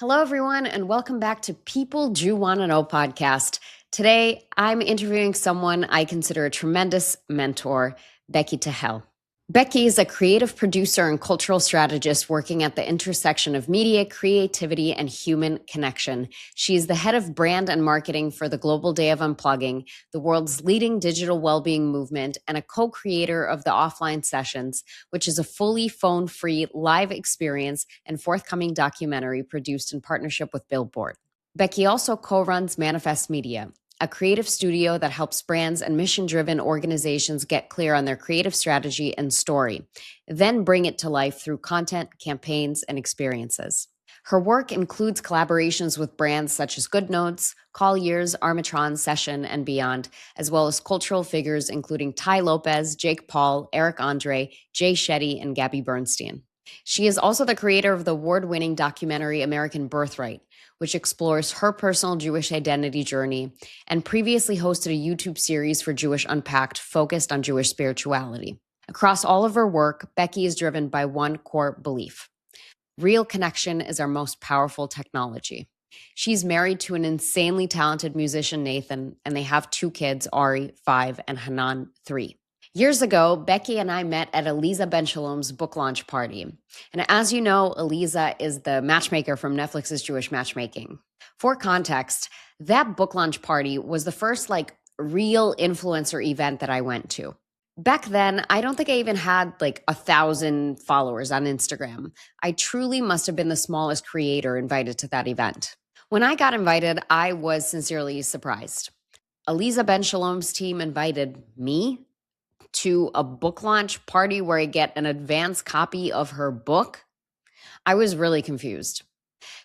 Hello, everyone, and welcome back to People Do Want to Know podcast. Today, I'm interviewing someone I consider a tremendous mentor, Becky Tahel. Becky is a creative producer and cultural strategist working at the intersection of media, creativity, and human connection. She is the head of brand and marketing for the Global Day of Unplugging, the world's leading digital well-being movement, and a co-creator of the Offline Sessions, which is a fully phone-free live experience and forthcoming documentary produced in partnership with Billboard. Becky also co-runs Manifest Media, a creative studio that helps brands and mission-driven organizations get clear on their creative strategy and story, then bring it to life through content, campaigns, and experiences. Her work includes collaborations with brands such as Good Notes, Collier's, Armatron, Session, and beyond, as well as cultural figures including Ty Lopez, Jake Paul, Eric Andre, Jay Shetty, and Gabby Bernstein. She is also the creator of the award-winning documentary American Birthright, which explores her personal Jewish identity journey, and previously hosted a YouTube series for Jewish Unpacked focused on Jewish spirituality. Across all of her work, Becky is driven by one core belief: real connection is our most powerful technology. She's married to an insanely talented musician, Nathan, and they have 2 kids, Ari, 5, and Hanan, 3. Years ago, Becky and I met at Eliza Ben Shalom's book launch party. And as you know, Eliza is the matchmaker from Netflix's Jewish Matchmaking. For context, that book launch party was the first real influencer event that I went to. Back then, I don't think I even had 1,000 followers on Instagram. I truly must have been the smallest creator invited to that event. When I got invited, I was sincerely surprised. Eliza Ben Shalom's team invited me to a book launch party where I get an advance copy of her book. I was really confused.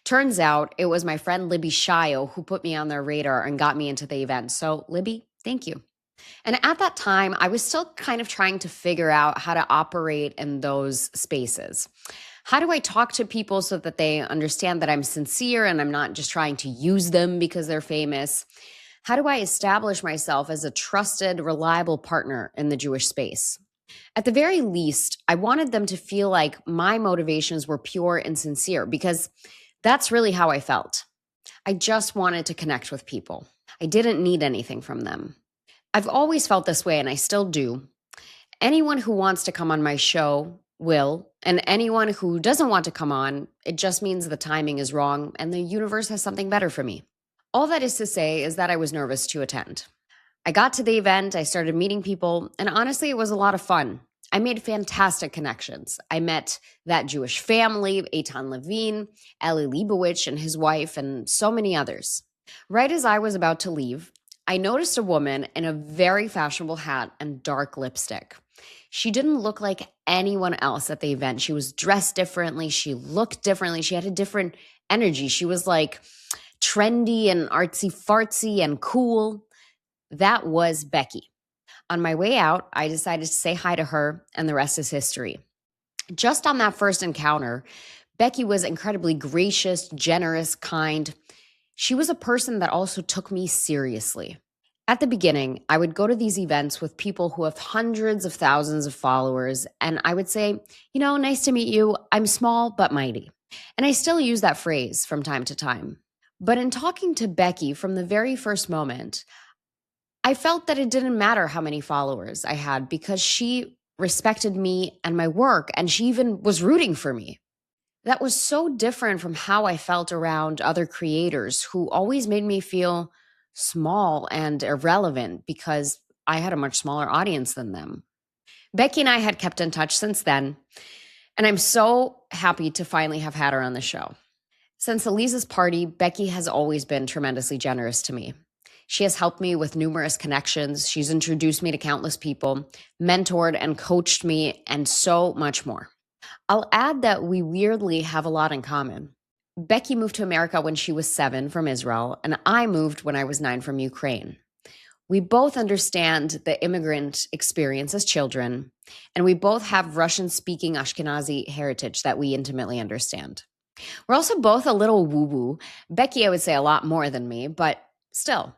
Turns out it was my friend Libby Shio who put me on their radar and got me into the event. So Libby, thank you. And at that time, I was still kind of trying to figure out how to operate in those spaces. How do I talk to people so that they understand that I'm sincere and I'm not just trying to use them because they're famous? How do I establish myself as a trusted, reliable partner in the Jewish space? At the very least, I wanted them to feel like my motivations were pure and sincere, because that's really how I felt. I just wanted to connect with people. I didn't need anything from them. I've always felt this way, and I still do. Anyone who wants to come on my show will, and anyone who doesn't want to come on, it just means the timing is wrong and the universe has something better for me. All that is to say is that I was nervous to attend. I got to the event, I started meeting people, and honestly, it was a lot of fun. I made fantastic connections. I met that Jewish family, Eitan Levine, Eli Leibovich and his wife, and so many others. Right as I was about to leave, I noticed a woman in a very fashionable hat and dark lipstick. She didn't look like anyone else at the event. She was dressed differently. She looked differently. She had a different energy. She was trendy and artsy-fartsy and cool. That was Becky. On my way out, I decided to say hi to her, and the rest is history. Just on that first encounter, Becky was incredibly gracious, generous, kind. She was a person that also took me seriously. At the beginning, I would go to these events with people who have hundreds of thousands of followers, and I would say, nice to meet you. I'm small but mighty. And I still use that phrase from time to time. But in talking to Becky from the very first moment, I felt that it didn't matter how many followers I had, because she respected me and my work, and she even was rooting for me. That was so different from how I felt around other creators who always made me feel small and irrelevant because I had a much smaller audience than them. Becky and I had kept in touch since then, and I'm so happy to finally have had her on the show. Since Eliza's party, Becky has always been tremendously generous to me. She has helped me with numerous connections. She's introduced me to countless people, mentored and coached me, and so much more. I'll add that we weirdly have a lot in common. Becky moved to America when she was 7 from Israel, and I moved when I was 9 from Ukraine. We both understand the immigrant experience as children, and we both have Russian-speaking Ashkenazi heritage that we intimately understand. We're also both a little woo-woo. Becky, I would say, a lot more than me, but still.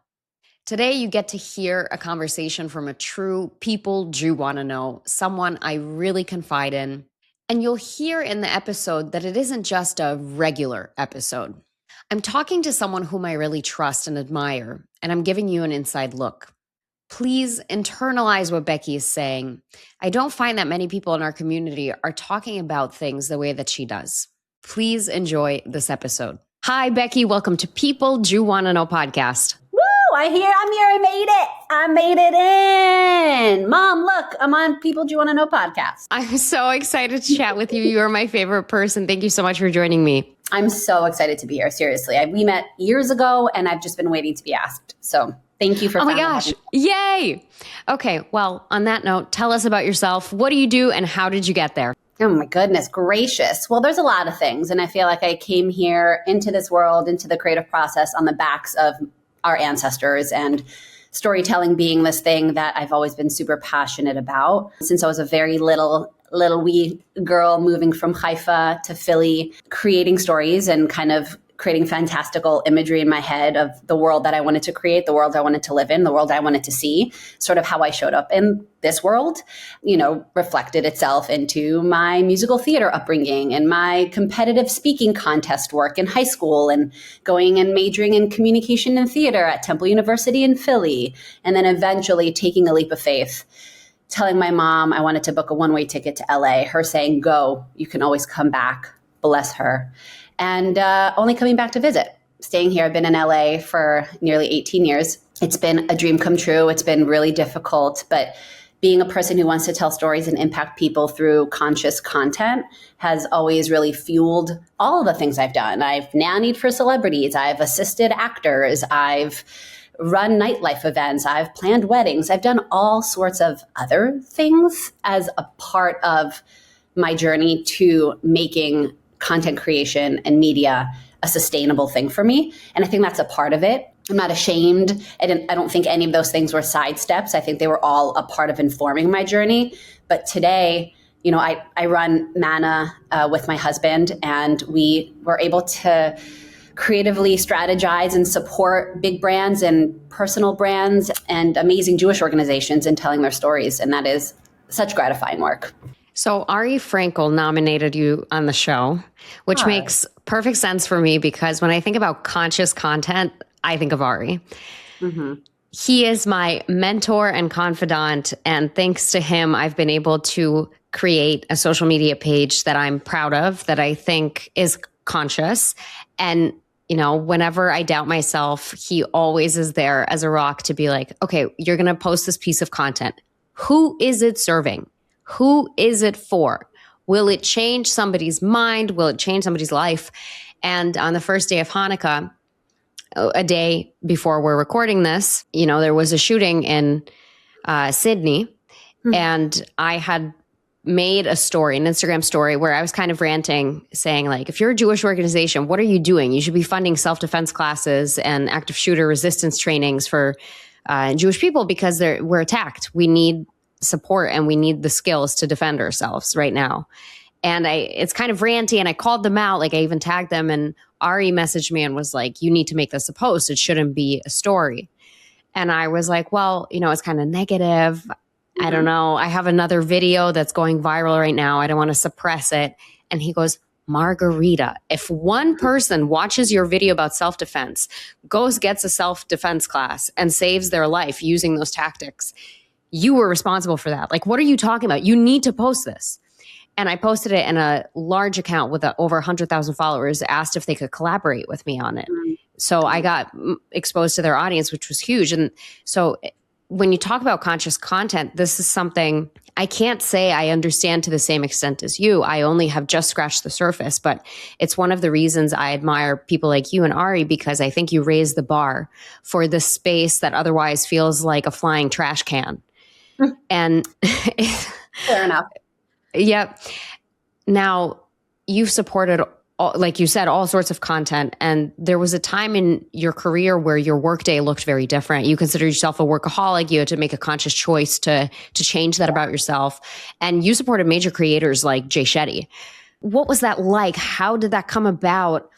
Today, you get to hear a conversation from a true people do want to know, someone I really confide in. And you'll hear in the episode that it isn't just a regular episode. I'm talking to someone whom I really trust and admire, and I'm giving you an inside look. Please internalize what Becky is saying. I don't find that many people in our community are talking about things the way that she does. Please enjoy this episode. Hi, Becky. Welcome to People Do Wanna Know podcast. Woo! I'm here. I made it. I made it in. Mom, look, I'm on People Do Wanna Know podcast. I'm so excited to chat with you. You are my favorite person. Thank you so much for joining me. I'm so excited to be here. Seriously. We met years ago and I've just been waiting to be asked. So thank you for Oh my gosh. Yay. Okay. Well, on that note, tell us about yourself. What do you do and how did you get there? Oh my goodness gracious. Well, there's a lot of things. And I feel like I came here into this world, into the creative process on the backs of our ancestors, and storytelling being this thing that I've always been super passionate about since I was a very little wee girl moving from Haifa to Philly, creating stories and kind of creating fantastical imagery in my head of the world that I wanted to create, the world I wanted to live in, the world I wanted to see, sort of how I showed up in this world, reflected itself into my musical theater upbringing and my competitive speaking contest work in high school and going and majoring in communication and theater at Temple University in Philly. And then eventually taking a leap of faith, telling my mom I wanted to book a one-way ticket to LA, her saying, go, you can always come back, bless her. And only coming back to visit. Staying here, I've been in LA for nearly 18 years. It's been a dream come true. It's been really difficult, but being a person who wants to tell stories and impact people through conscious content has always really fueled all of the things I've done. I've nannied for celebrities. I've assisted actors. I've run nightlife events. I've planned weddings. I've done all sorts of other things as a part of my journey to making content creation and media a sustainable thing for me. And I think that's a part of it. I'm not ashamed. I don't think any of those things were sidesteps. I think they were all a part of informing my journey. But today, I run Mana with my husband, and we were able to creatively strategize and support big brands and personal brands and amazing Jewish organizations in telling their stories. And that is such gratifying work. So Ari Frankel nominated you on the show, which makes perfect sense for me because when I think about conscious content, I think of Ari. Mm-hmm. He is my mentor and confidant. And thanks to him, I've been able to create a social media page that I'm proud of, that I think is conscious. And, whenever I doubt myself, he always is there as a rock to be like, okay, you're going to post this piece of content. Who is it serving? Who is it for? Will it change somebody's mind? Will it change somebody's life? And on the first day of Hanukkah, a day before we're recording this, there was a shooting in Sydney. Mm-hmm. And I had made a story, an Instagram story, where I was kind of ranting, saying like, if you're a Jewish organization, what are you doing? You should be funding self-defense classes and active shooter resistance trainings for Jewish people because we're attacked. We need support and we need the skills to defend ourselves right now. And it's kind of ranty, and I called them out. Like I even tagged them, and Ari messaged me and was like, you need to make this a post. It shouldn't be a story. And I was like, well, it's kind of negative. Mm-hmm. I don't know. I have another video that's going viral right now. I don't want to suppress it. And he goes, Margarita, if one person watches your video about self-defense, gets a self-defense class and saves their life using those tactics, you were responsible for that. Like, what are you talking about? You need to post this. And I posted it in a large account with over 100,000 followers, asked if they could collaborate with me on it. So I got exposed to their audience, which was huge. And so when you talk about conscious content, this is something I can't say I understand to the same extent as you. I only have just scratched the surface, but it's one of the reasons I admire people like you and Ari, because I think you raise the bar for the space that otherwise feels like a flying trash can. And fair enough. Yep. Now, you've supported, like you said, all sorts of content. And there was a time in your career where your workday looked very different. You considered yourself a workaholic. You had to make a conscious choice to change that about yourself. And you supported major creators like Jay Shetty. What was that like? How did that come about?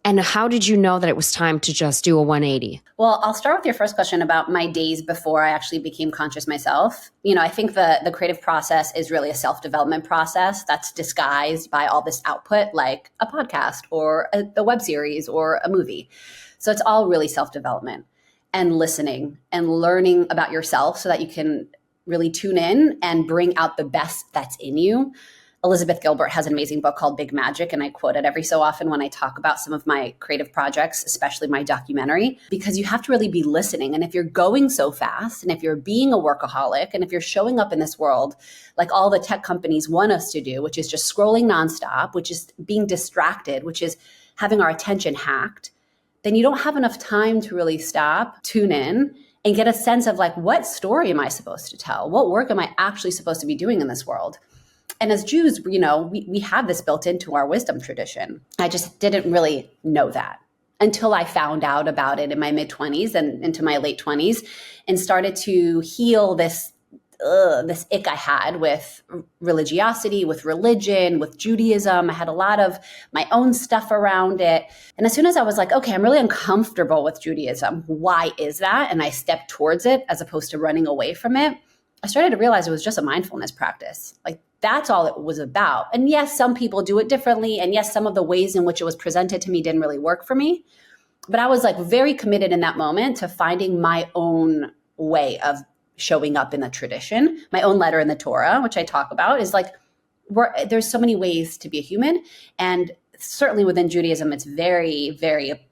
And how did you know that it was time to just do a 180? Well, I'll start with your first question about my days before I actually became conscious myself. I think the creative process is really a self-development process that's disguised by all this output, like a podcast or a web series or a movie. So it's all really self-development and listening and learning about yourself so that you can really tune in and bring out the best that's in you. Elizabeth Gilbert has an amazing book called Big Magic, and I quote it every so often when I talk about some of my creative projects, especially my documentary, because you have to really be listening. And if you're going so fast, and if you're being a workaholic, and if you're showing up in this world like all the tech companies want us to do, which is just scrolling nonstop, which is being distracted, which is having our attention hacked, then you don't have enough time to really stop, tune in, and get a sense of like, what story am I supposed to tell? What work am I actually supposed to be doing in this world? And as Jews, we have this built into our wisdom tradition. I just didn't really know that until I found out about it in my mid-20s and into my late 20s and started to heal this ick I had with religiosity, with religion, with Judaism. I had a lot of my own stuff around it. And as soon as I was like, okay, I'm really uncomfortable with Judaism. Why is that? And I stepped towards it as opposed to running away from it. I started to realize it was just a mindfulness practice. Like that's all it was about. And yes, some people do it differently. And yes, some of the ways in which it was presented to me didn't really work for me. But I was like very committed in that moment to finding my own way of showing up in the tradition. My own letter in the Torah, which I talk about, is like, there's so many ways to be a human. And certainly within Judaism, it's very, very,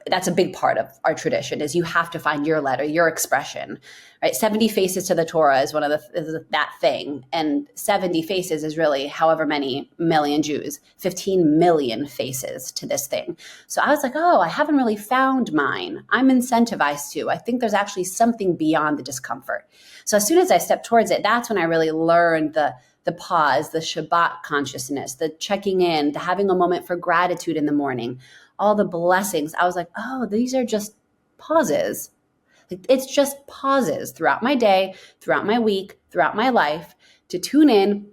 that's a big part of our tradition is you have to find your letter, your expression, right? 70 faces to the Torah is one of that thing. And 70 faces is really however many million Jews, 15 million faces to this thing. So I was like, oh, I haven't really found mine. I'm incentivized to. I think there's actually something beyond the discomfort. So as soon as I stepped towards it, that's when I really learned the pause, the Shabbat consciousness, the checking in, the having a moment for gratitude in the morning, all the blessings. I was like, oh, these are just pauses. It's just pauses throughout my day, throughout my week, throughout my life to tune in,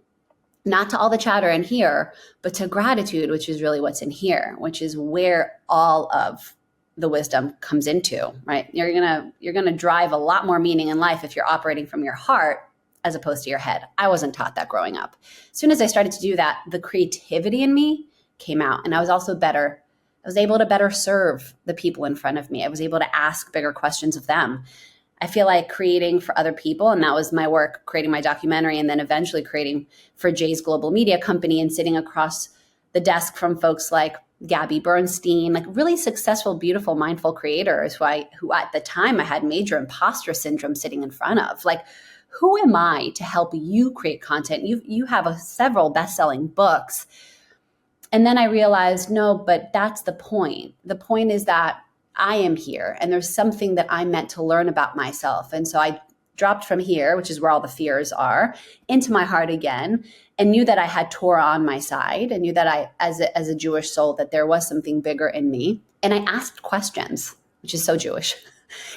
not to all the chatter in here, but to gratitude, which is really what's in here, which is where all of the wisdom comes into, right? You're gonna drive a lot more meaning in life if you're operating from your heart as opposed to your head. I wasn't taught that growing up. As soon as I started to do that, the creativity in me came out, and I was also better. I was able to better serve the people in front of me. I was able to ask bigger questions of them. I feel like creating for other people, and that was my work, creating my documentary, and then eventually creating for Jay's Global Media Company and sitting across the desk from folks like Gabby Bernstein, like really successful, beautiful, mindful creators who at the time I had major imposter syndrome sitting in front of. Like, who am I to help you create content? You have several best-selling books. And then I realized, no, but that's the point. The point is that I am here and there's something that I'm meant to learn about myself. And so I dropped from here, which is where all the fears are, into my heart again and knew that I had Torah on my side and knew that I, as a Jewish soul, that there was something bigger in me. And I asked questions, which is so Jewish.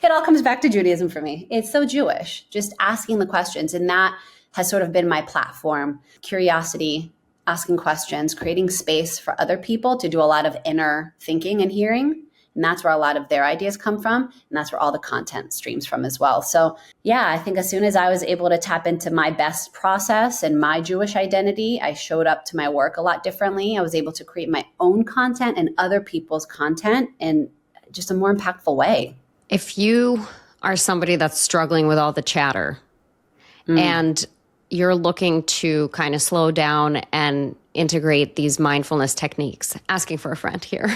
It all comes back to Judaism for me. It's so Jewish, just asking the questions. And that has sort of been my platform, curiosity, asking questions, creating space for other people to do a lot of inner thinking and hearing. And that's where a lot of their ideas come from. And that's where all the content streams from as well. So yeah, I think as soon as I was able to tap into my best process and my Jewish identity, I showed up to my work a lot differently. I was able to create my own content and other people's content in just a more impactful way. If you are somebody that's struggling with all the chatter and you're looking to kind of slow down and integrate these mindfulness techniques, asking for a friend here,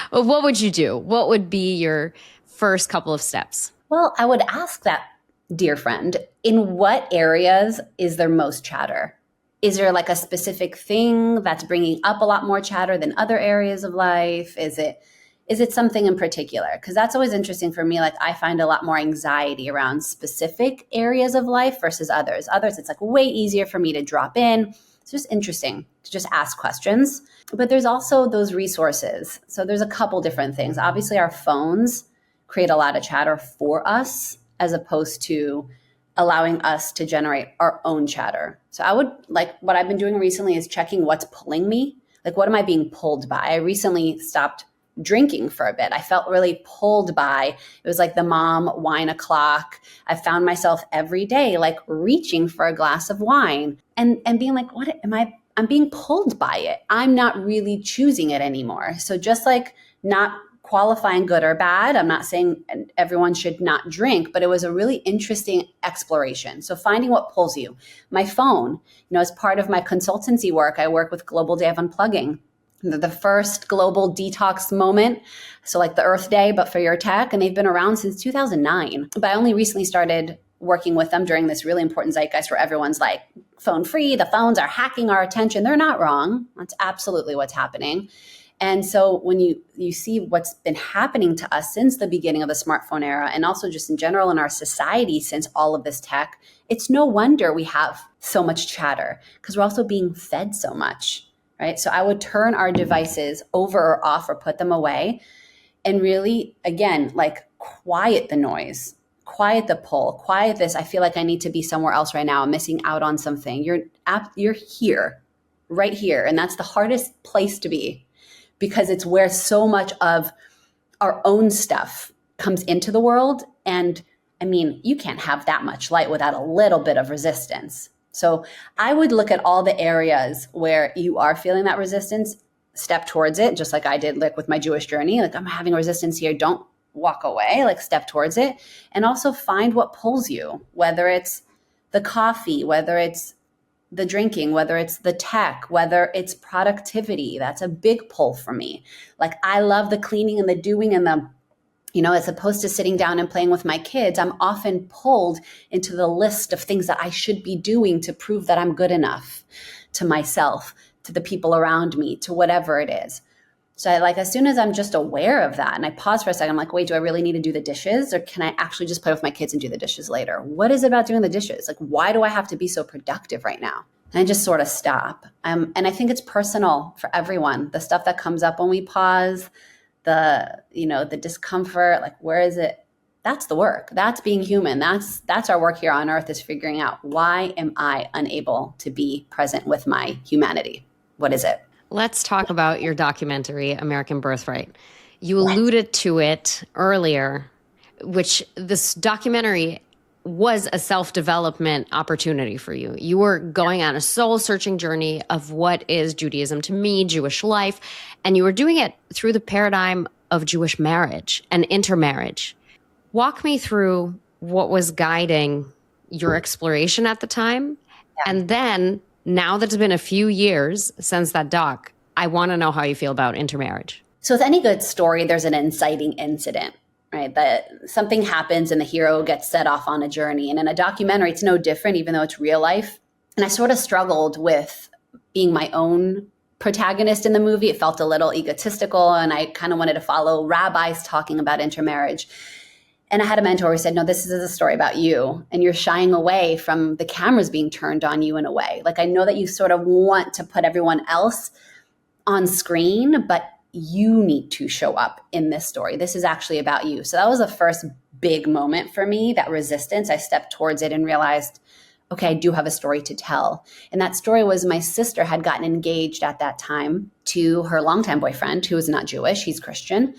what would you do? What would be your first couple of steps? Well, I would ask that dear friend, in what areas is there most chatter? Is there like a specific thing that's bringing up a lot more chatter than other areas of life? Is it something in particular? Because that's always interesting for me. Like I find a lot more anxiety around specific areas of life versus others. Others, it's like way easier for me to drop in. It's just interesting to just ask questions. But there's also those resources. So there's a couple different things. Obviously, our phones create a lot of chatter for us as opposed to allowing us to generate our own chatter. So I would like what I've been doing recently is checking what's pulling me. Like, what am I being pulled by? I recently stopped drinking for a bit. I felt really pulled by, it was like the mom wine o'clock. I found myself every day like reaching for a glass of wine and being like, what am I'm being pulled by it. I'm not really choosing it anymore. So just like not qualifying good or bad, I'm not saying everyone should not drink, but it was a really interesting exploration. So finding what pulls you. My phone, as part of my consultancy work, I work with Global Day of Unplugging, the first global detox moment. So like the Earth Day, but for your tech. And they've been around since 2009. But I only recently started working with them during this really important zeitgeist where everyone's like phone free, the phones are hacking our attention. They're not wrong. That's absolutely what's happening. And so when you see what's been happening to us since the beginning of the smartphone era, and also just in general in our society since all of this tech, it's no wonder we have so much chatter because we're also being fed so much, right? So I would turn our devices over or off or put them away and really, again, like quiet the noise, quiet the pull, quiet this. I feel like I need to be somewhere else right now. I'm missing out on something. You're here, right here. And that's the hardest place to be because it's where so much of our own stuff comes into the world. And I mean, you can't have that much light without a little bit of resistance. So I would look at all the areas where you are feeling that resistance, step towards it, just like I did like with my Jewish journey. Like, I'm having resistance here. Don't walk away, like step towards it. And also find what pulls you, whether it's the coffee, whether it's the drinking, whether it's the tech, whether it's productivity. That's a big pull for me. Like, I love the cleaning and the doing and the, as opposed to sitting down and playing with my kids, I'm often pulled into the list of things that I should be doing to prove that I'm good enough to myself, to the people around me, to whatever it is. So as soon as I'm just aware of that and I pause for a second, I'm like, wait, do I really need to do the dishes? Or can I actually just play with my kids and do the dishes later? What is it about doing the dishes? Like, why do I have to be so productive right now? And I just sort of stop. And I think it's personal for everyone. The stuff that comes up when we pause, the discomfort, like, where is it? That's the work. That's being human. That's our work here on earth, is figuring out, why am I unable to be present with my humanity? What is it? Let's talk about your documentary, American Birthright. You alluded to it earlier, which this documentary was a self-development opportunity for you. You were going on a soul-searching journey of what is Judaism to me, Jewish life, and you were doing it through the paradigm of Jewish marriage and intermarriage. Walk me through what was guiding your exploration at the time, and then now that it's been a few years since that doc, I want to know how you feel about intermarriage. So with any good story, there's an inciting incident, right? That something happens and the hero gets set off on a journey. And in a documentary, it's no different, even though it's real life. And I sort of struggled with being my own protagonist in the movie. It felt a little egotistical, and I kind of wanted to follow rabbis talking about intermarriage. And I had a mentor who said, no, this is a story about you, and you're shying away from the cameras being turned on you in a way. Like, I know that you sort of want to put everyone else on screen, but you need to show up in this story. This is actually about you. So that was the first big moment for me, that resistance. I stepped towards it and realized, okay, I do have a story to tell. And that story was, my sister had gotten engaged at that time to her longtime boyfriend, who is not Jewish, he's Christian.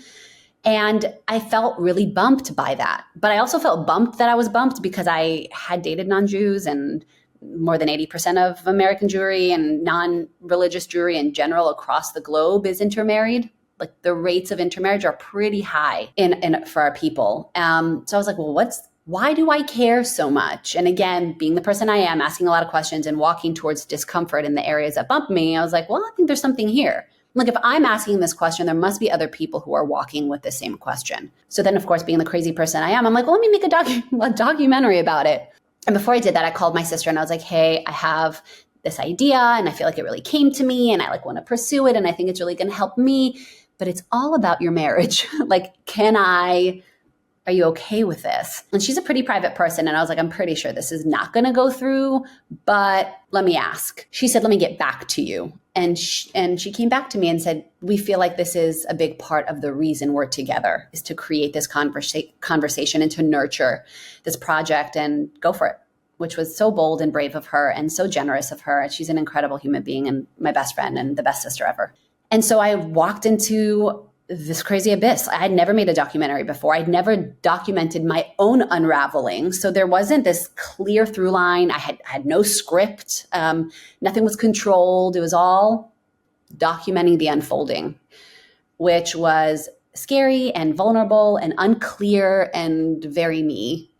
And I felt really bumped by that. But I also felt bumped that I was bumped because I had dated non-Jews, and more than 80% of American Jewry and non-religious Jewry in general across the globe is intermarried. Like, the rates of intermarriage are pretty high in for our people. So I was like, well, why do I care so much? And again, being the person I am, asking a lot of questions and walking towards discomfort in the areas that bump me, I was like, well, I think there's something here. Like, if I'm asking this question, there must be other people who are walking with the same question. So then, of course, being the crazy person I am, I'm like, well, let me make a documentary about it. And before I did that, I called my sister and I was like, hey, I have this idea and I feel like it really came to me and I want to pursue it. And I think it's really going to help me, but it's all about your marriage. Like, are you okay with this? And she's a pretty private person. And I was like, I'm pretty sure this is not going to go through, but let me ask. She said, let me get back to you. And she came back to me and said, we feel like this is a big part of the reason we're together, is to create this conversation and to nurture this project, and go for it. which was so bold and brave of her and so generous of her. She's an incredible human being and my best friend and the best sister ever. And so I walked into this crazy abyss. I had never made a documentary before. I'd never documented my own unraveling. So there wasn't this clear through line. I had no script. Nothing was controlled. It was all documenting the unfolding, which was scary and vulnerable and unclear and very me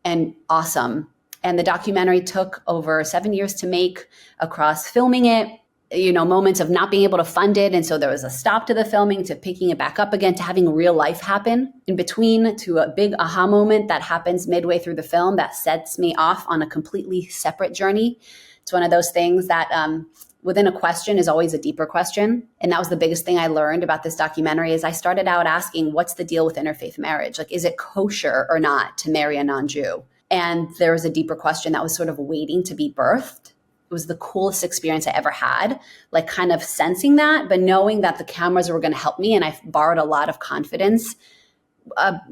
and awesome. And the documentary took over 7 years to make, across filming it, moments of not being able to fund it. And so there was a stop to the filming, to picking it back up again, to having real life happen in between, to a big aha moment that happens midway through the film that sets me off on a completely separate journey. It's one of those things that within a question is always a deeper question. And that was the biggest thing I learned about this documentary. Is I started out asking, what's the deal with interfaith marriage? Like, is it kosher or not to marry a non-Jew? And there was a deeper question that was sort of waiting to be birthed. It was the coolest experience I ever had, like kind of sensing that, but knowing that the cameras were going to help me. And I borrowed a lot of confidence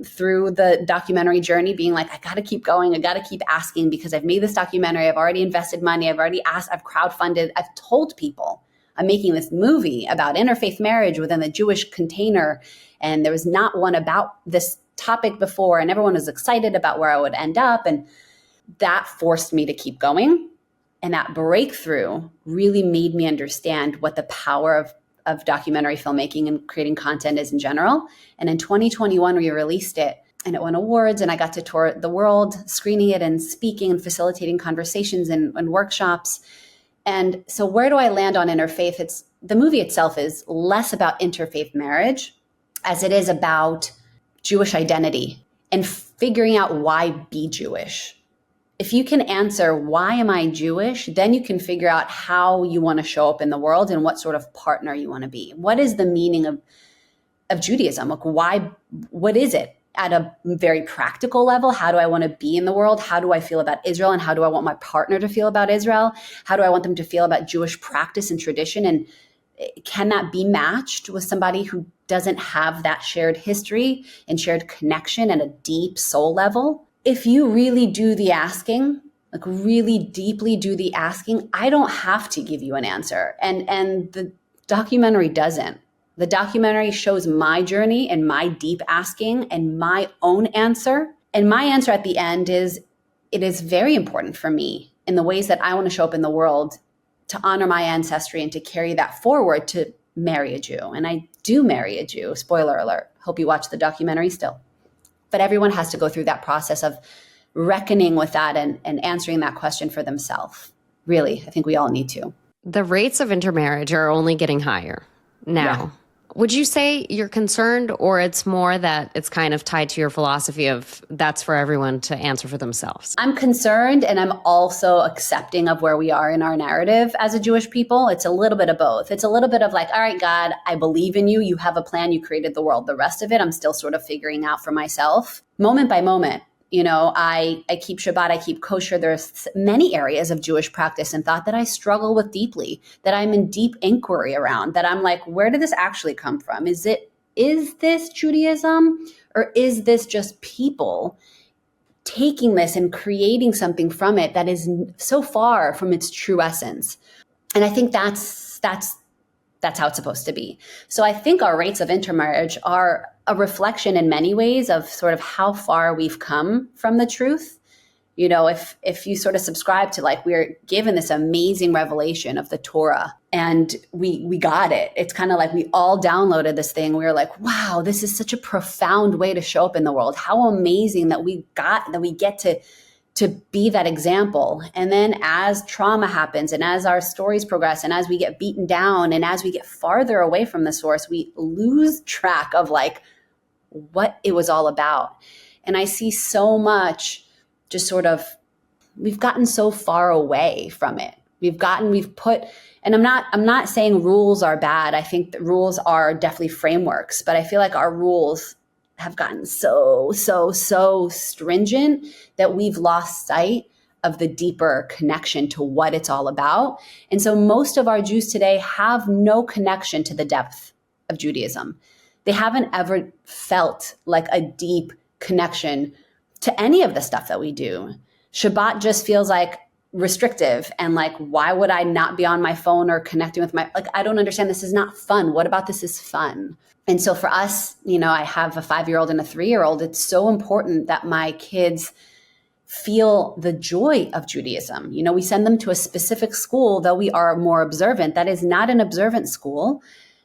through the documentary journey, being like, I got to keep going. I got to keep asking, because I've made this documentary. I've already invested money. I've already asked. I've crowdfunded. I've told people I'm making this movie about interfaith marriage within the Jewish container. And there was not one about this topic before. And everyone was excited about where I would end up. And that forced me to keep going. And that breakthrough really made me understand what the power of documentary filmmaking and creating content is in general. And in 2021, we released it and it won awards, and I got to tour the world, screening it and speaking and facilitating conversations and workshops. And so where do I land on interfaith? The movie itself is less about interfaith marriage as it is about Jewish identity and figuring out why be Jewish. If you can answer, why am I Jewish? Then you can figure out how you want to show up in the world and what sort of partner you want to be. What is the meaning of Judaism? Like, why, what is it at a very practical level? How do I want to be in the world? How do I feel about Israel? And how do I want my partner to feel about Israel? How do I want them to feel about Jewish practice and tradition? And can that be matched with somebody who doesn't have that shared history and shared connection at a deep soul level? If you really do the asking, like really deeply do the asking, I don't have to give you an answer. And the documentary doesn't. The documentary shows my journey and my deep asking and my own answer. And my answer at the end is, it is very important for me in the ways that I want to show up in the world to honor my ancestry and to carry that forward, to marry a Jew. And I do marry a Jew. Spoiler alert. Hope you watch the documentary still. But everyone has to go through that process of reckoning with that and answering that question for themselves. Really, I think we all need to. The rates of intermarriage are only getting higher now. Yeah. Would you say you're concerned, or it's more that it's kind of tied to your philosophy of that's for everyone to answer for themselves? I'm concerned, and I'm also accepting of where we are in our narrative as a Jewish people. It's a little bit of both. It's a little bit of like, all right, God, I believe in you. You have a plan. You created the world. The rest of it, I'm still sort of figuring out for myself, moment by moment. I keep Shabbat, I keep kosher. There's many areas of Jewish practice and thought that I struggle with deeply, that I'm in deep inquiry around, that I'm like, where did this actually come from? Is this Judaism, or is this just people taking this and creating something from it that is so far from its true essence? And I think that's how it's supposed to be. So I think our rates of intermarriage are a reflection in many ways of sort of how far we've come from the truth. If you sort of subscribe to, like, we're given this amazing revelation of the Torah and we got it. It's kind of like we all downloaded this thing. We were like, wow, this is such a profound way to show up in the world. How amazing that we get to be that example. And then as trauma happens and as our stories progress and as we get beaten down and as we get farther away from the source, we lose track of like what it was all about. And I see so much just sort of, we've gotten so far away from it. And I'm not saying rules are bad. I think that rules are definitely frameworks, but I feel like our rules have gotten so stringent that we've lost sight of the deeper connection to what it's all about. And so most of our Jews today have no connection to the depth of Judaism. They haven't ever felt like a deep connection to any of the stuff that we do. Shabbat just feels like restrictive and like, why would I not be on my phone or connecting with my, like, I don't understand. This is not fun. What about this is fun? And so for us, I have a 5-year-old and a 3-year-old. It's so important that my kids feel the joy of Judaism. We send them to a specific school, though we are more observant. That is not an observant school.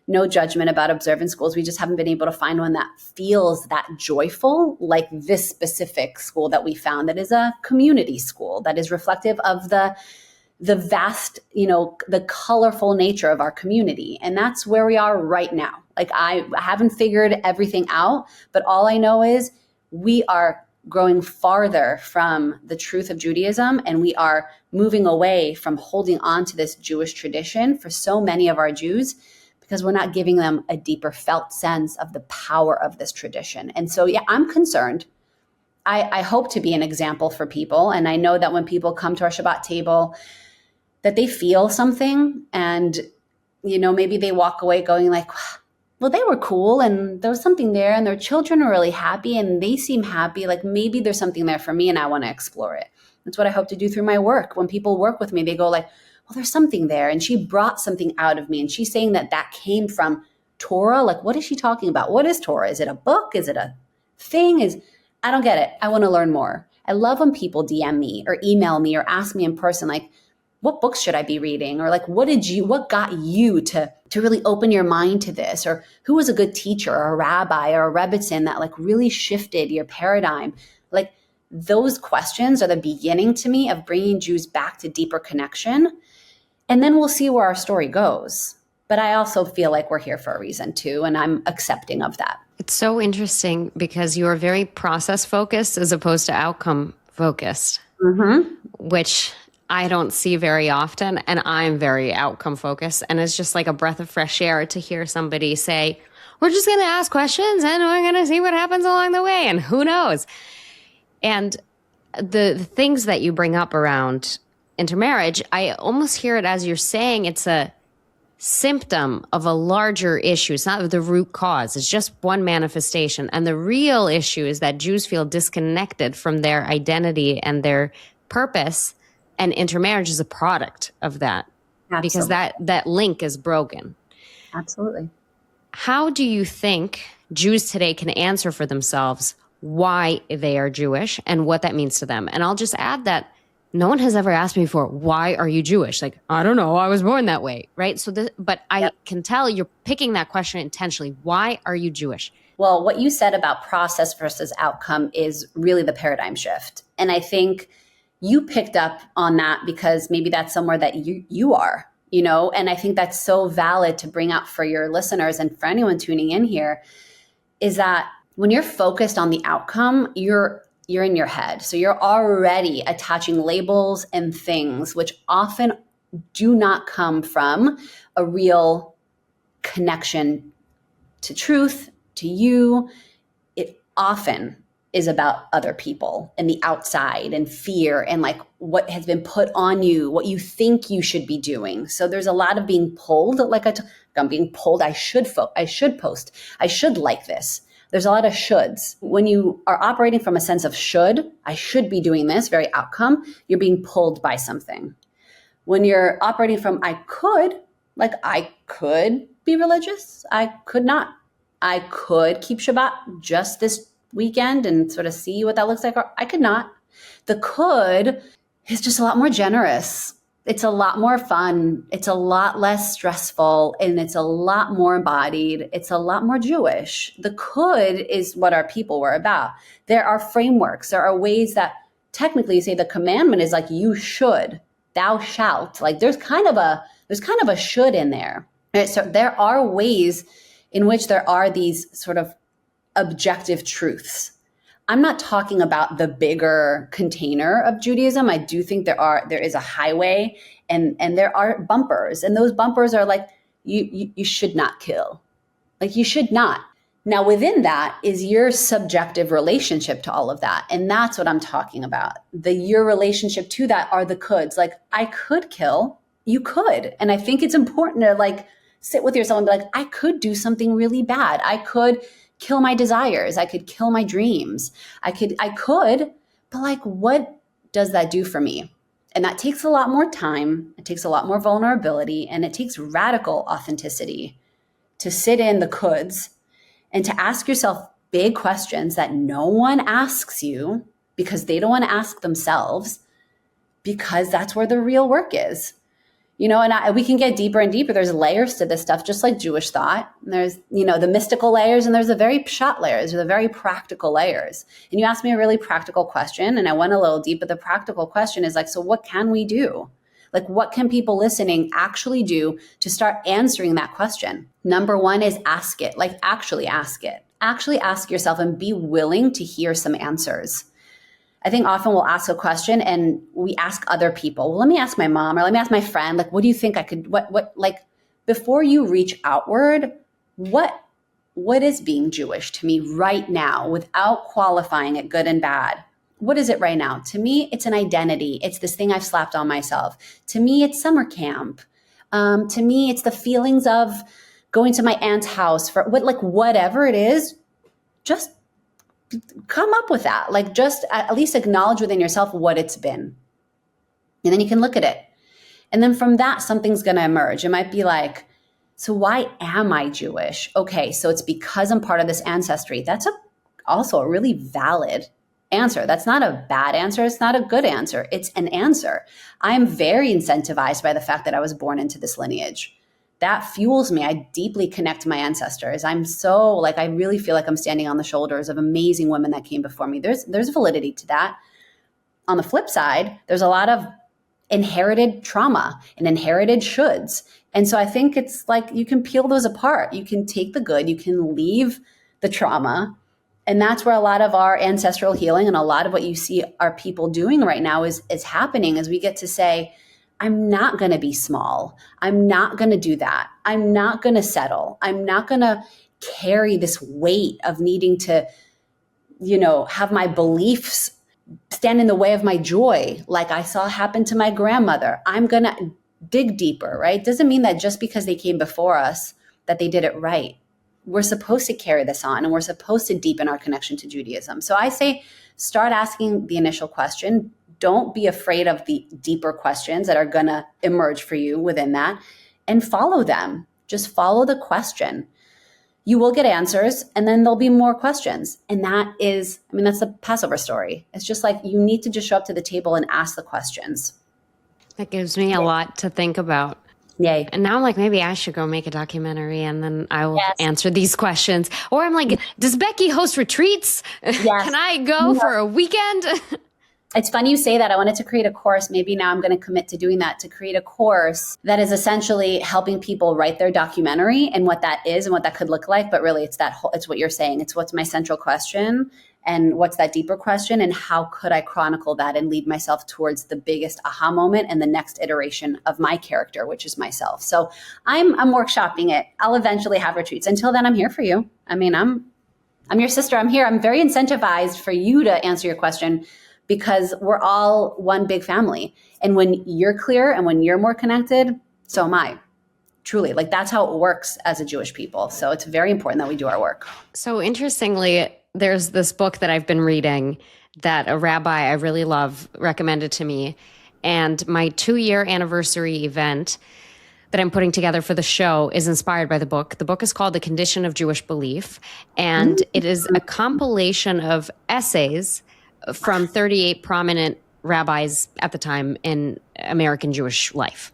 No judgment about observant schools. We just haven't been able to find one that feels that joyful, like this specific school that we found that is a community school that is reflective of the vast, the colorful nature of our community. And that's where we are right now. Like, I haven't figured everything out, but all I know is we are growing farther from the truth of Judaism, and we are moving away from holding on to this Jewish tradition for so many of our Jews, because we're not giving them a deeper felt sense of the power of this tradition. And so, yeah, I'm concerned. I hope to be an example for people. And I know that when people come to our Shabbat table, that they feel something, and, maybe they walk away going like, well, they were cool and there was something there, and their children are really happy and they seem happy. Like, maybe there's something there for me and I want to explore it. That's what I hope to do through my work. When people work with me, they go like, well, there's something there. And she brought something out of me. And she's saying that came from Torah. Like, what is she talking about? What is Torah? Is it a book? Is it a thing? I don't get it. I want to learn more. I love when people DM me or email me or ask me in person, like, what books should I be reading? Or like, what got you to really open your mind to this? Or who was a good teacher or a rabbi or a rebbitzin that like really shifted your paradigm? Like, those questions are the beginning to me of bringing Jews back to deeper connection. And then we'll see where our story goes. But I also feel like we're here for a reason too. And I'm accepting of that. It's so interesting because you are very process focused as opposed to outcome focused, which I don't see very often, and I'm very outcome focused. And it's just like a breath of fresh air to hear somebody say, we're just going to ask questions and we're going to see what happens along the way. And who knows? And the things that you bring up around intermarriage, I almost hear it as you're saying it's a symptom of a larger issue. It's not the root cause. It's just one manifestation. And the real issue is that Jews feel disconnected from their identity and their purpose. And intermarriage is a product of that. Absolutely. Because that link is broken. Absolutely. How do you think Jews today can answer for themselves why they are Jewish and what that means to them? And I'll just add that no one has ever asked me before, why are you Jewish? Like, I don't know, I was born that way, right? But I can tell you're picking that question intentionally. Why are you Jewish? Well, what you said about process versus outcome is really the paradigm shift. And I think you picked up on that because maybe that's somewhere that you are, and I think that's so valid to bring out for your listeners and for anyone tuning in here, is that when you're focused on the outcome, you're in your head. So you're already attaching labels and things which often do not come from a real connection to truth, to you. It often is about other people and the outside and fear and like what has been put on you, what you think you should be doing. So there's a lot of being pulled, I'm being pulled. I should post. I should like this. There's a lot of shoulds. When you are operating from a sense of I should be doing this, very outcome, you're being pulled by something. When you're operating from I could be religious. I could not. I could keep Shabbat just this weekend and sort of see what that looks like. Or I could not. The could is just a lot more generous. It's a lot more fun. It's a lot less stressful, and it's a lot more embodied. It's a lot more Jewish. The could is what our people were about. There are frameworks. There are ways that technically say the commandment is like, you should, thou shalt. Like there's kind of a should in there. Right? So there are ways in which there are these sort of objective truths. I'm not talking about the bigger container of Judaism. I do think there is a highway and there are bumpers, and those bumpers are like, you should not kill. Like you should not. Now within that is your subjective relationship to all of that. And that's what I'm talking about. Your relationship to that are the coulds. Like I could kill, you could. And I think it's important to like sit with yourself and be like, I could do something really bad. I could kill my desires. I could kill my dreams. I could, but like, what does that do for me? And that takes a lot more time. It takes a lot more vulnerability, and it takes radical authenticity to sit in the coulds and to ask yourself big questions that no one asks you because they don't want to ask themselves, because that's where the real work is. And we can get deeper and deeper. There's layers to this stuff, just like Jewish thought. There's, the mystical layers, and there's the very pshat layers, or the very practical layers. And you asked me a really practical question, and I went a little deep, but the practical question is like, so what can we do? Like, what can people listening actually do to start answering that question? Number one is ask it, like actually ask it. Actually ask yourself and be willing to hear some answers. I think often we'll ask a question and we ask other people, well, let me ask my mom, or let me ask my friend, like, what do you think I could, like, before you reach outward, what is being Jewish to me right now without qualifying it good and bad? What is it right now? To me, it's an identity. It's this thing I've slapped on myself. To me, it's summer camp. To me, it's the feelings of going to my aunt's house for whatever it is, just come up with that. Like, just at least acknowledge within yourself what it's been. And then you can look at it. And then from that, something's going to emerge. It might be like, so why am I Jewish? Okay, so it's because I'm part of this ancestry. That's also a really valid answer. That's not a bad answer. It's not a good answer. It's an answer. I'm very incentivized by the fact that I was born into this lineage. That fuels me. I deeply connect to my ancestors. I'm so I really feel like I'm standing on the shoulders of amazing women that came before me. There's validity to that. On the flip side, there's a lot of inherited trauma and inherited shoulds. And so I think it's like you can peel those apart. You can take the good, you can leave the trauma. And that's where a lot of our ancestral healing and a lot of what you see our people doing right now is happening, as we get to say, I'm not going to be small. I'm not going to do that. I'm not going to settle. I'm not going to carry this weight of needing to, have my beliefs stand in the way of my joy, like I saw happen to my grandmother. I'm going to dig deeper, right? Doesn't mean that just because they came before us that they did it right. We're supposed to carry this on, and we're supposed to deepen our connection to Judaism. So I say, start asking the initial question. Don't be afraid of the deeper questions that are going to emerge for you within that, and follow them. Just follow the question. You will get answers, and then there'll be more questions. And that's the Passover story. It's just like you need to just show up to the table and ask the questions. That gives me a lot to think about. Yay. And now I'm like, maybe I should go make a documentary and then I will answer these questions. Or I'm like, does Becky host retreats? Yes. Can I go for a weekend? It's funny you say that. I wanted to create a course. Maybe now I'm going to commit to doing that, to create a course that is essentially helping people write their documentary and what that is and what that could look like. But really, it's it's what you're saying. It's what's my central question and what's that deeper question, and how could I chronicle that and lead myself towards the biggest aha moment and the next iteration of my character, which is myself. So I'm workshopping it. I'll eventually have retreats. Until then, I'm here for you. I mean, I'm your sister. I'm here. I'm very incentivized for you to answer your question, because we're all one big family. And when you're clear and when you're more connected, so am I. Truly, that's how it works as a Jewish people. So it's very important that we do our work. So interestingly, there's this book that I've been reading that a rabbi I really love recommended to me. And my 2-year anniversary event that I'm putting together for the show is inspired by the book. The book is called The Condition of Jewish Belief. And it is a compilation of essays from 38 prominent rabbis at the time in American Jewish life.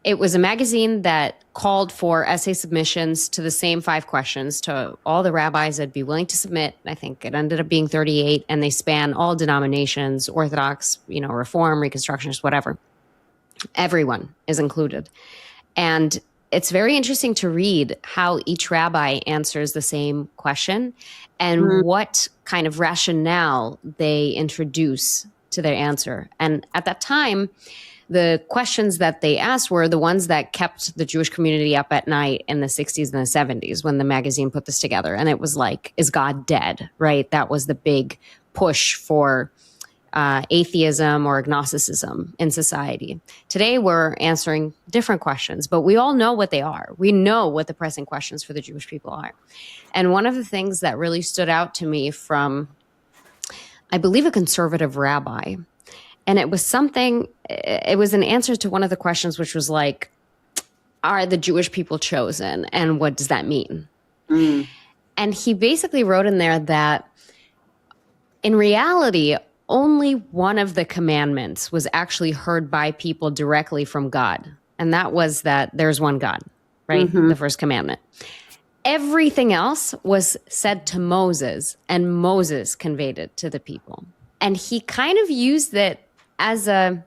It was a magazine that called for essay submissions to the same 5 questions to all the rabbis that'd be willing to submit. I think it ended up being 38, and they span all denominations, Orthodox, Reform, Reconstructionist, whatever. Everyone is included. And it's very interesting to read how each rabbi answers the same question and what kind of rationale they introduce to their answer. And at that time, the questions that they asked were the ones that kept the Jewish community up at night in the 60s and the 70s when the magazine put this together. And it was like, is God dead? Right? That was the big push for atheism or agnosticism in society. Today, we're answering different questions, but we all know what they are. We know what the pressing questions for the Jewish people are. And one of the things that really stood out to me from, I believe, a conservative rabbi, And it was an answer to one of the questions, which was like, are the Jewish people chosen? And what does that mean? Mm. And he basically wrote in there that in reality, only one of the commandments was actually heard by people directly from God. And that was that there's one God, right? Mm-hmm. The first commandment. Everything else was said to Moses, and Moses conveyed it to the people. And he kind of used it as a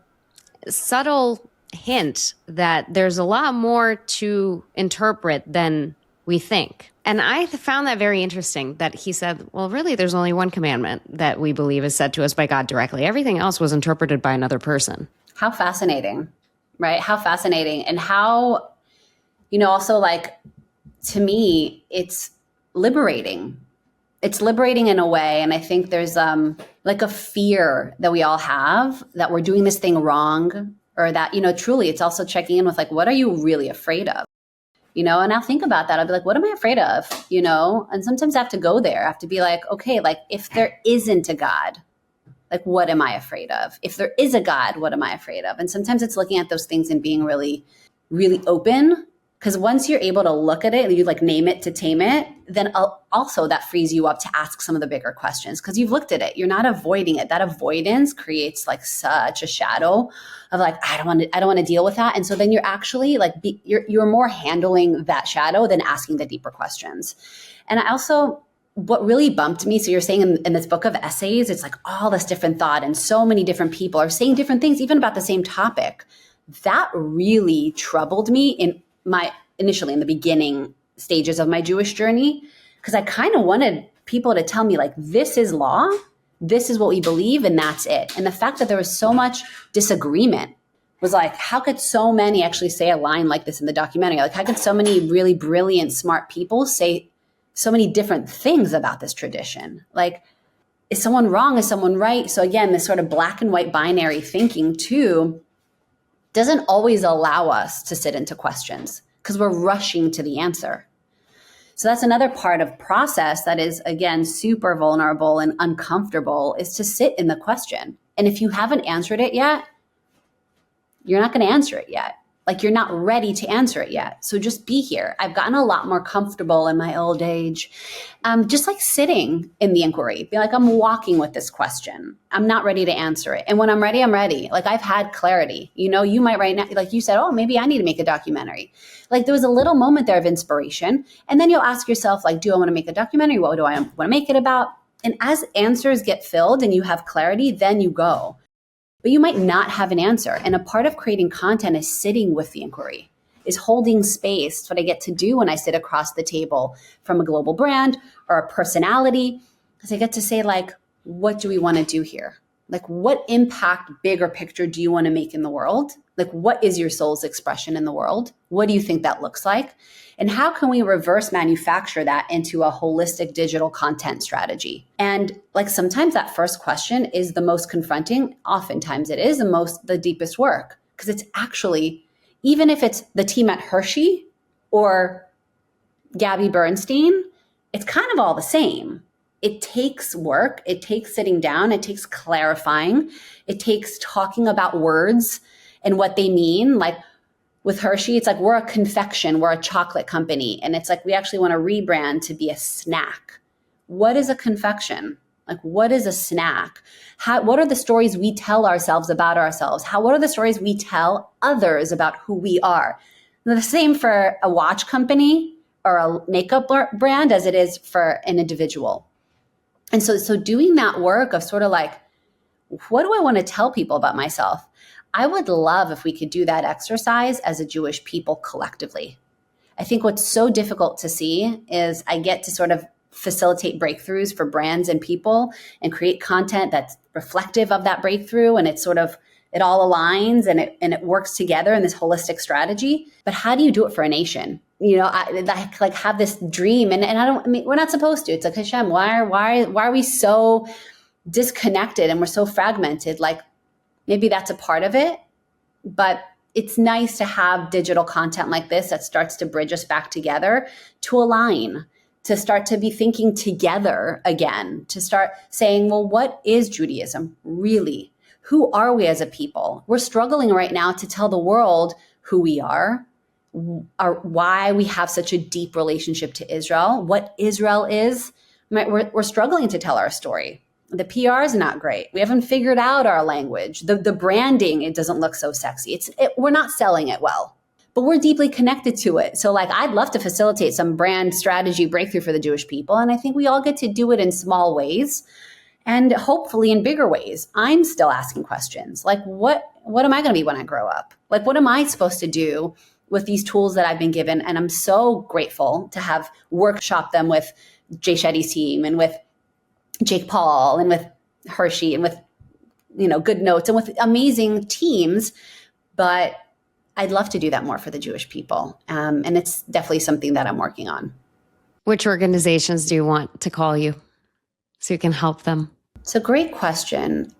subtle hint that there's a lot more to interpret than we think. And I found that very interesting that he said, well, really, there's only one commandment that we believe is said to us by God directly. Everything else was interpreted by another person. How fascinating, right? How fascinating. And how, also like, to me, it's liberating. It's liberating in a way. And I think there's like a fear that we all have that we're doing this thing wrong, or that, truly it's also checking in with like, what are you really afraid of? And I'll think about that. I'll be like, what am I afraid of? And sometimes I have to go there. I have to be like, okay, like if there isn't a God, like, what am I afraid of? If there is a God, what am I afraid of? And sometimes it's looking at those things and being really, really open. Because once you're able to look at it and you like name it to tame it, then also that frees you up to ask some of the bigger questions because you've looked at it. You're not avoiding it. That avoidance creates like such a shadow of like, I don't want to deal with that. And so then you're actually like, you're more handling that shadow than asking the deeper questions. And I also, what really bumped me, so you're saying in this book of essays, it's like all this different thought and so many different people are saying different things, even about the same topic. That really troubled me initially in the beginning stages of my Jewish journey, because I kind of wanted people to tell me like, this is law, this is what we believe, and that's it. And the fact that there was so much disagreement was like, how could so many actually say a line like this in the documentary? Like, how could so many really brilliant, smart people say so many different things about this tradition? Like, is someone wrong? Is someone right? So again, this sort of black and white binary thinking too doesn't always allow us to sit into questions because we're rushing to the answer. So that's another part of process that is, again, super vulnerable and uncomfortable, is to sit in the question. And if you haven't answered it yet, you're not going to answer it yet. Like, you're not ready to answer it yet. So just be here. I've gotten a lot more comfortable in my old age, just like sitting in the inquiry. Be like, I'm walking with this question. I'm not ready to answer it. And when I'm ready, I'm ready. Like, I've had clarity. You might right now, like you said, oh, maybe I need to make a documentary. Like, there was a little moment there of inspiration. And then you'll ask yourself, like, do I want to make a documentary? What do I want to make it about? And as answers get filled and you have clarity, then you go. But you might not have an answer. And a part of creating content is sitting with the inquiry, is holding space. It's what I get to do when I sit across the table from a global brand or a personality, because I get to say, like, what do we want to do here? Like, what impact, bigger picture, do you want to make in the world? Like, what is your soul's expression in the world? What do you think that looks like? And how can we reverse manufacture that into a holistic digital content strategy? And like, sometimes that first question is the most confronting. Oftentimes it is the deepest work, because it's actually, even if it's the team at Hershey or Gabby Bernstein, it's kind of all the same. It takes work. It takes sitting down. It takes clarifying. It takes talking about words and what they mean. Like, with Hershey, it's like, we're a confection, we're a chocolate company. And it's like, we actually want to rebrand to be a snack. What is a confection? Like, what is a snack? What are the stories we tell ourselves about ourselves? What are the stories we tell others about who we are? And the same for a watch company or a makeup brand as it is for an individual. And so doing that work of sort of like, what do I want to tell people about myself? I would love if we could do that exercise as a Jewish people collectively. I think what's so difficult to see is I get to sort of facilitate breakthroughs for brands and people and create content that's reflective of that breakthrough. And it's sort of, it all aligns and it works together in this holistic strategy. But how do you do it for a nation? I like have this dream and we're not supposed to. It's like, Hashem, why are we so disconnected and we're so fragmented? Like, maybe that's a part of it, but it's nice to have digital content like this that starts to bridge us back together, to align, to start to be thinking together again, to start saying, well, what is Judaism really? who are we as a people? We're struggling right now to tell the world who we are, why we have such a deep relationship to Israel, what Israel is. We're struggling to tell our story. The PR is not great. We haven't figured out our language. The branding, it doesn't look so sexy. We're not selling it well, but we're deeply connected to it. So like, I'd love to facilitate some brand strategy breakthrough for the Jewish people. And I think we all get to do it in small ways and hopefully in bigger ways. I'm still asking questions like, what am I going to be when I grow up? Like, what am I supposed to do with these tools that I've been given? And I'm so grateful to have workshopped them with Jay Shetty's team and with Jake Paul and with Hershey and with, Good Notes and with amazing teams. But I'd love to do that more for the Jewish people. And it's definitely something that I'm working on. Which organizations do you want to call you so you can help them? It's a great question.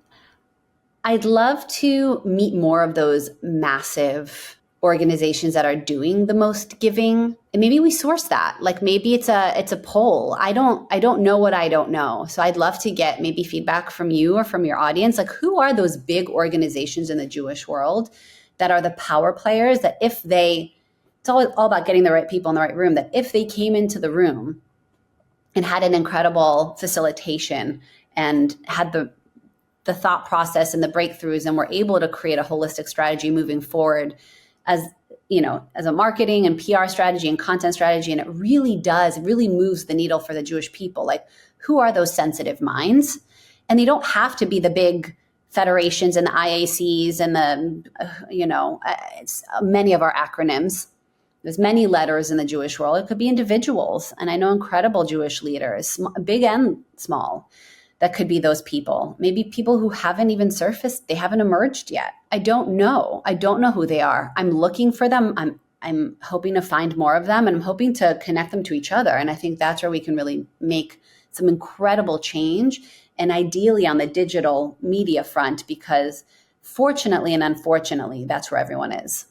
I'd love to meet more of those massive organizations that are doing the most giving, and maybe we source that. Like maybe it's a poll. I don't know what I don't know. So I'd love to get maybe feedback from you or from your audience. Like, who are those big organizations in the Jewish world that are the power players that it's all about getting the right people in the right room, that if they came into the room and had an incredible facilitation and had the thought process and the breakthroughs and were able to create a holistic strategy moving forward as a marketing and PR strategy and content strategy. And it really moves the needle for the Jewish people. Like, who are those sensitive minds? And they don't have to be the big federations and the IACs and it's many of our acronyms. There's many letters in the Jewish world. It could be individuals. And I know incredible Jewish leaders, big and small, that could be those people. Maybe people who haven't even surfaced. They haven't emerged yet. I don't know. I don't know who they are. I'm looking for them. I'm hoping to find more of them, and I'm hoping to connect them to each other. And I think that's where we can really make some incredible change, and ideally on the digital media front, because fortunately and unfortunately, that's where everyone is.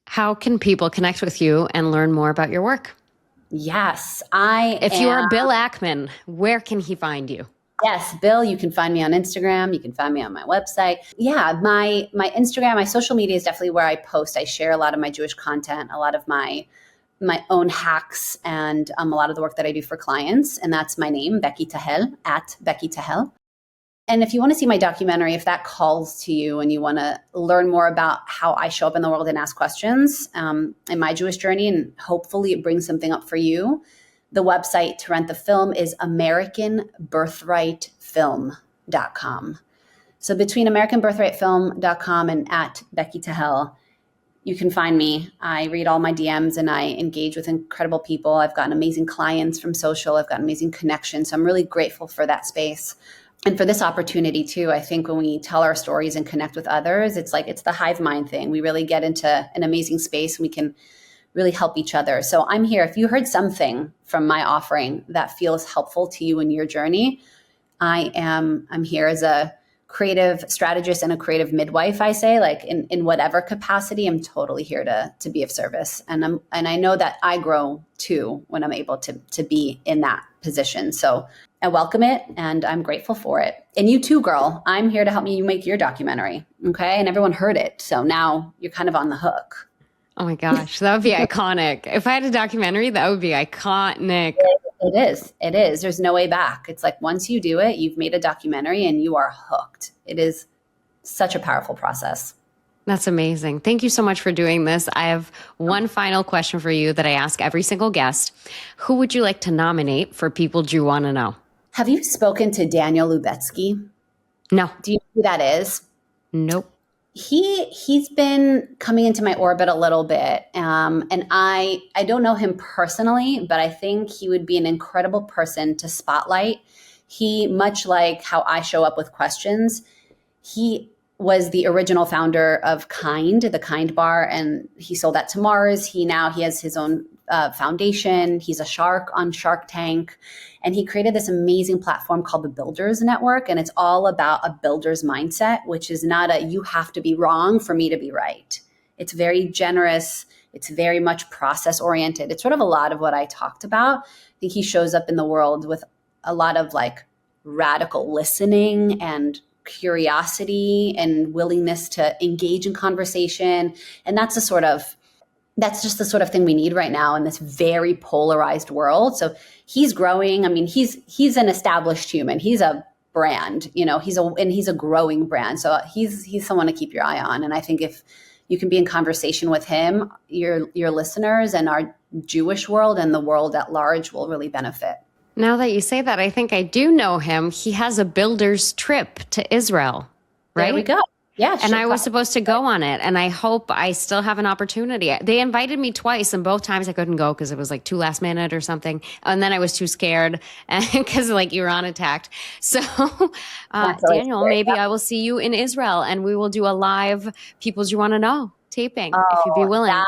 How can people connect with you and learn more about your work? Yes, If you are Bill Ackman, where can he find you? Yes, Bill, you can find me on Instagram. You can find me on my website. Yeah, my Instagram, my social media is definitely where I post. I share a lot of my Jewish content, a lot of my own hacks, and a lot of the work that I do for clients. And that's my name, Becky Tahel, at Becky Tahel. And if you want to see my documentary, if that calls to you and you want to learn more about how I show up in the world and ask questions in my Jewish journey, and hopefully it brings something up for you, the website to rent the film is AmericanBirthrightFilm.com. So between AmericanBirthrightFilm.com and at Becky Tahel, you can find me. I read all my DMs and I engage with incredible people. I've gotten amazing clients from social. I've got amazing connections. So I'm really grateful for that space. And for this opportunity too. I think when we tell our stories and connect with others, it's the hive mind thing. We really get into an amazing space and we can really help each other. So I'm here. If you heard something from my offering that feels helpful to you in your journey, I'm here as a creative strategist and a creative midwife. I say, like, in whatever capacity, I'm totally here to be of service. And I know that I grow too when I'm able to be in that position. So I welcome it and I'm grateful for it. And you too, girl. I'm here to help you make your documentary. Okay. And everyone heard it. So now you're kind of on the hook. Oh my gosh, that would be iconic. If I had a documentary, that would be iconic. It is. It is. There's no way back. It's like once you do it, you've made a documentary and you are hooked. It is such a powerful process. That's amazing. Thank you so much for doing this. I have one final question for you that I ask every single guest. Who would you like to nominate for People Jew Want to Know? Have you spoken to Daniel Lubetzky? No. Do you know who that is? Nope. He's been coming into my orbit a little bit. And I don't know him personally, but I think he would be an incredible person to spotlight. He, much like how I show up with questions, he was the original founder of Kind, the Kind Bar, and he sold that to Mars. He has his own foundation. He's a shark on Shark Tank. And he created this amazing platform called the Builders Network. And it's all about a builder's mindset, which is not you have to be wrong for me to be right. It's very generous. It's very much process oriented. It's sort of a lot of what I talked about. I think he shows up in the world with a lot of like radical listening and curiosity and willingness to engage in conversation. And that's just the sort of thing we need right now in this very polarized world. So he's growing. I mean, he's an established human. He's a brand, he's a growing brand. So he's someone to keep your eye on. And I think if you can be in conversation with him, your listeners and our Jewish world and the world at large will really benefit. Now that you say that, I think I do know him. He has a builder's trip to Israel, right? There we go. Yeah. And I was supposed to go on it, and I hope I still have an opportunity. They invited me twice, and both times I couldn't go because it was like too last minute or something. And then I was too scared because like Iran attacked. So Daniel, maybe I will see you in Israel, and we will do a live People's You Want to Know taping if you'd be willing. That's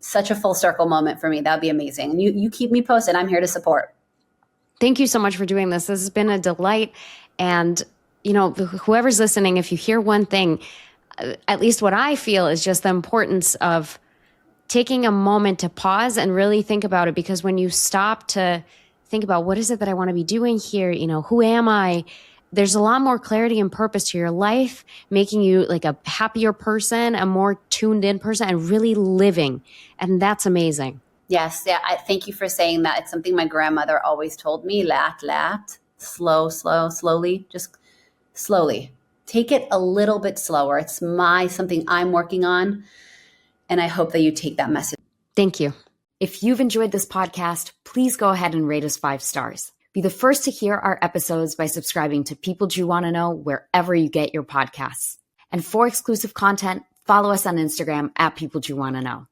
such a full circle moment for me. That'd be amazing. And you keep me posted. I'm here to support. Thank you so much for doing this. This has been a delight. And, whoever's listening, if you hear one thing, at least what I feel is just the importance of taking a moment to pause and really think about it. Because when you stop to think about what is it that I want to be doing here, who am I? There's a lot more clarity and purpose to your life, making you like a happier person, a more tuned in person, and really living. And that's amazing. Yes. Yeah. I thank you for saying that. It's something my grandmother always told me, lat, slowly, just slowly. Take it a little bit slower. It's something I'm working on. And I hope that you take that message. Thank you. If you've enjoyed this podcast, please go ahead and rate us 5 stars. Be the first to hear our episodes by subscribing to People Do You Want to Know wherever you get your podcasts. And for exclusive content, follow us on Instagram at People Do You Want to Know.